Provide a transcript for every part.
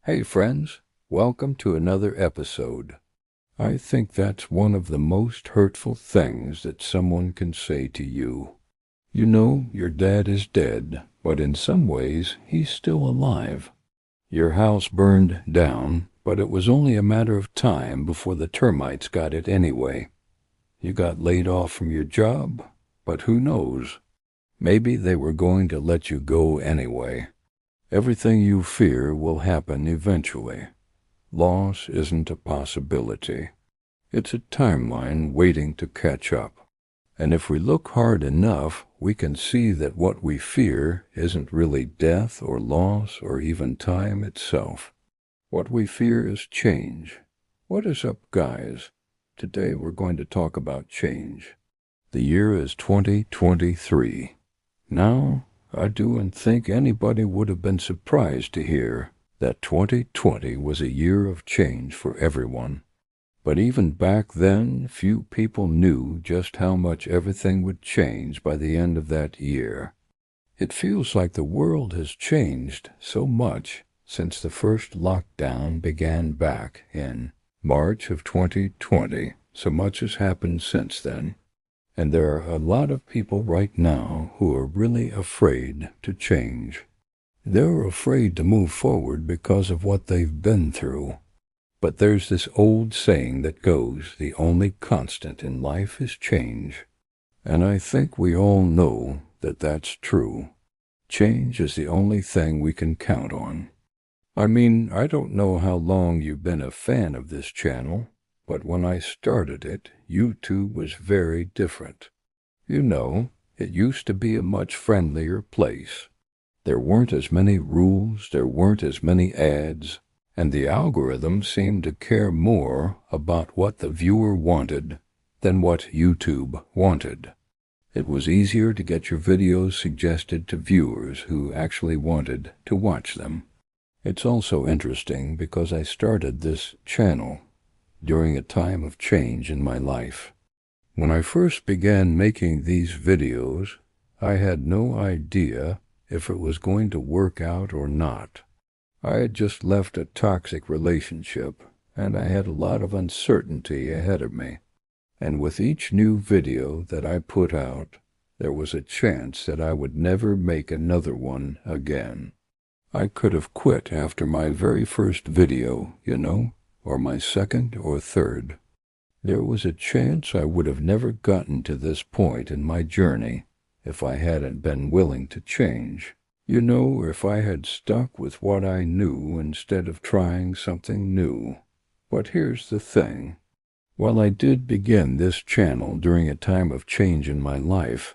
Hey friends, welcome to another episode. I think that's one of the most hurtful things that someone can say to you. You know, your dad is dead, but in some ways, he's still alive. Your house burned down, but it was only a matter of time before the termites got it anyway. You got laid off from your job, but who knows? Maybe they were going to let you go anyway. Everything you fear will happen eventually. Loss isn't a possibility. It's a timeline waiting to catch up. And if we look hard enough, we can see that what we fear isn't really death or loss or even time itself. What we fear is change. What is up, guys? Today we're going to talk about change. The year is 2023. Now, I don't think anybody would have been surprised to hear that 2020 was a year of change for everyone. But even back then, few people knew just how much everything would change by the end of that year. It feels like the world has changed so much since the first lockdown began back in March of 2020. So much has happened since then. And there are a lot of people right now who are really afraid to change. They're afraid to move forward because of what they've been through. But there's this old saying that goes, the only constant in life is change. And I think we all know that that's true. Change is the only thing we can count on. I mean, I don't know how long you've been a fan of this channel, but when I started it, YouTube was very different. You know, it used to be a much friendlier place. There weren't as many rules, there weren't as many ads, and the algorithm seemed to care more about what the viewer wanted than what YouTube wanted. It was easier to get your videos suggested to viewers who actually wanted to watch them. It's also interesting because I started this channel during a time of change in my life. When I first began making these videos, I had no idea if it was going to work out or not. I had just left a toxic relationship, and I had a lot of uncertainty ahead of me. And with each new video that I put out, there was a chance that I would never make another one again. I could have quit after my very first video, you know, or my second or third. There was a chance I would have never gotten to this point in my journey if I hadn't been willing to change. You know, if I had stuck with what I knew instead of trying something new. But here's the thing. While I did begin this channel during a time of change in my life,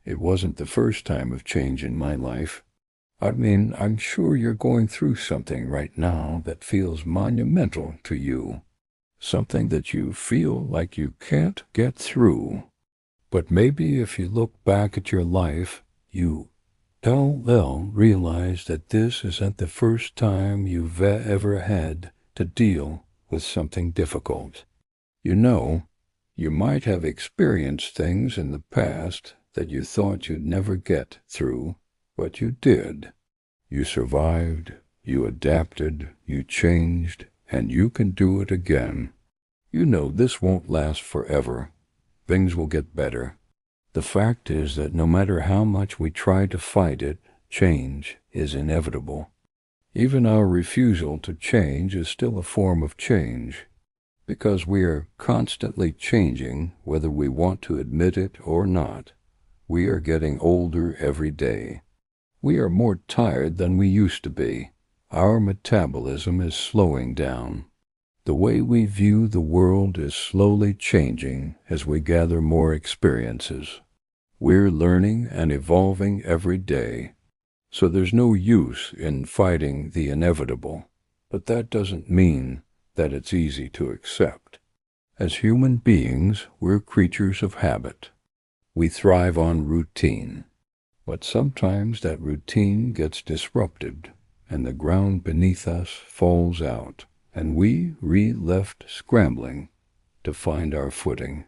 it wasn't the first time of change in my life. I mean, I'm sure you're going through something right now that feels monumental to you. Something that you feel like you can't get through. But maybe if you look back at your life, you'll realize that this isn't the first time you've ever had to deal with something difficult. You know, you might have experienced things in the past that you thought you'd never get through, but you did. You survived, you adapted, you changed, and you can do it again. You know this won't last forever. Things will get better. The fact is that no matter how much we try to fight it, change is inevitable. Even our refusal to change is still a form of change, because we are constantly changing whether we want to admit it or not. We are getting older every day. We are more tired than we used to be. Our metabolism is slowing down. The way we view the world is slowly changing as we gather more experiences. We're learning and evolving every day. So there's no use in fighting the inevitable. But that doesn't mean that it's easy to accept. As human beings, we're creatures of habit. We thrive on routine. But sometimes that routine gets disrupted, and the ground beneath us falls out, and we left scrambling to find our footing.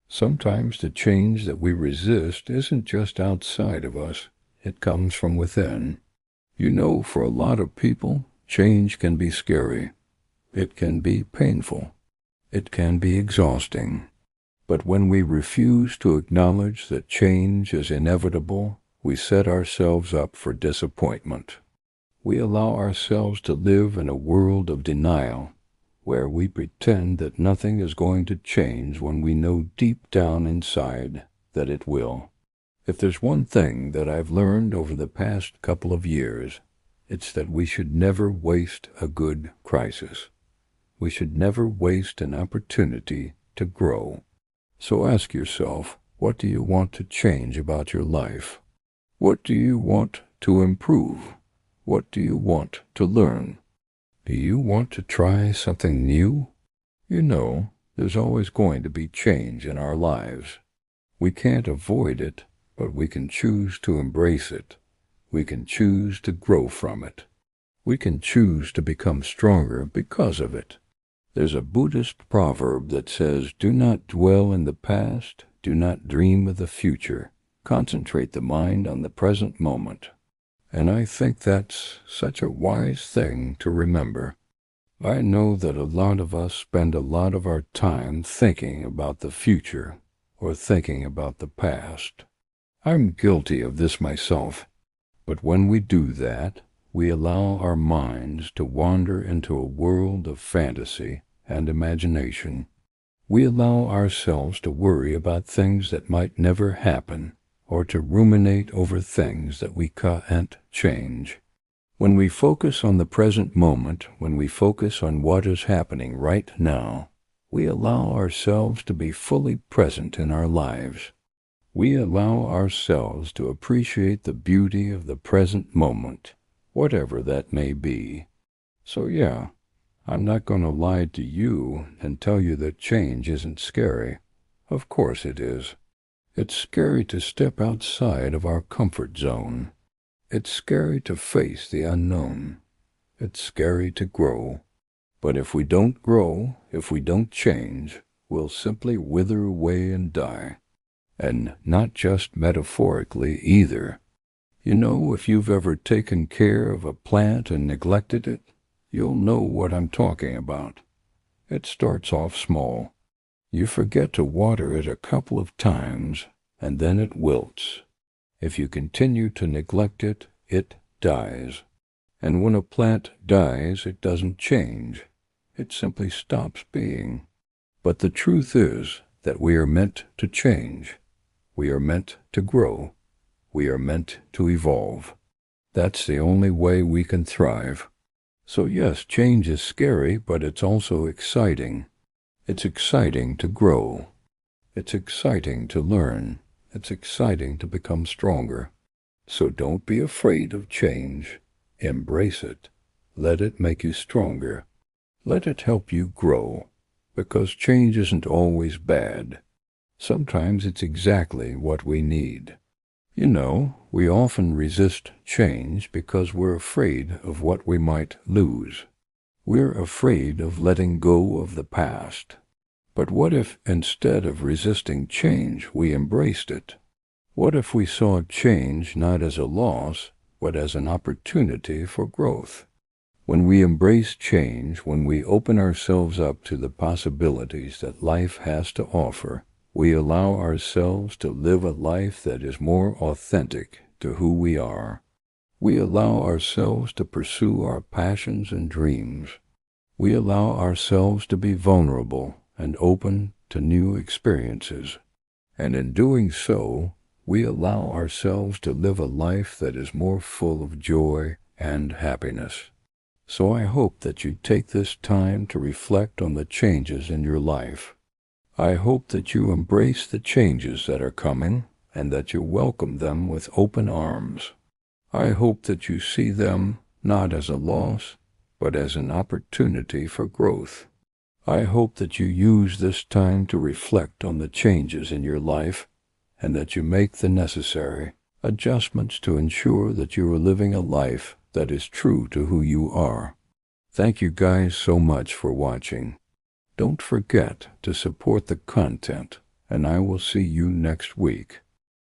Sometimes the change that we resist isn't just outside of us, it comes from within. You know, for a lot of people, Change can be scary. It can be painful. It can be exhausting. But when we refuse to acknowledge that change is inevitable, we set ourselves up for disappointment. We allow ourselves to live in a world of denial, where we pretend that nothing is going to change when we know deep down inside that it will. If there's one thing that I've learned over the past couple of years, it's that we should never waste a good crisis. We should never waste an opportunity to grow. So ask yourself, what do you want to change about your life? What do you want to improve? What do you want to learn? Do you want to try something new? You know, there's always going to be change in our lives. We can't avoid it, but we can choose to embrace it. We can choose to grow from it. We can choose to become stronger because of it. There's a Buddhist proverb that says, "Do not dwell in the past, do not dream of the future. Concentrate the mind on the present moment." And I think that's such a wise thing to remember. I know that a lot of us spend a lot of our time thinking about the future or thinking about the past. I'm guilty of this myself. But when we do that, we allow our minds to wander into a world of fantasy and imagination. We allow ourselves to worry about things that might never happen, or to ruminate over things that we can't change. When we focus on the present moment, when we focus on what is happening right now, we allow ourselves to be fully present in our lives. We allow ourselves to appreciate the beauty of the present moment, whatever that may be. So yeah, I'm not going to lie to you and tell you that change isn't scary. Of course it is. It's scary to step outside of our comfort zone. It's scary to face the unknown. It's scary to grow. But if we don't grow, if we don't change, we'll simply wither away and die. And not just metaphorically either. You know, if you've ever taken care of a plant and neglected it, you'll know what I'm talking about. It starts off small. You forget to water it a couple of times, and then it wilts. If you continue to neglect it, it dies. And when a plant dies, it doesn't change. It simply stops being. But the truth is that we are meant to change. We are meant to grow. We are meant to evolve. That's the only way we can thrive. So yes, change is scary, but it's also exciting. It's exciting to grow. It's exciting to learn. It's exciting to become stronger. So don't be afraid of change. Embrace it. Let it make you stronger. Let it help you grow. Because change isn't always bad. Sometimes it's exactly what we need. You know, we often resist change because we're afraid of what we might lose. We're afraid of letting go of the past. But what if, instead of resisting change, we embraced it? What if we saw change not as a loss, but as an opportunity for growth? When we embrace change, when we open ourselves up to the possibilities that life has to offer, we allow ourselves to live a life that is more authentic to who we are. We allow ourselves to pursue our passions and dreams. We allow ourselves to be vulnerable and open to new experiences. And in doing so, we allow ourselves to live a life that is more full of joy and happiness. So I hope that you take this time to reflect on the changes in your life. I hope that you embrace the changes that are coming and that you welcome them with open arms. I hope that you see them not as a loss, but as an opportunity for growth. I hope that you use this time to reflect on the changes in your life and that you make the necessary adjustments to ensure that you are living a life that is true to who you are. Thank you guys so much for watching. Don't forget to support the content, and I will see you next week.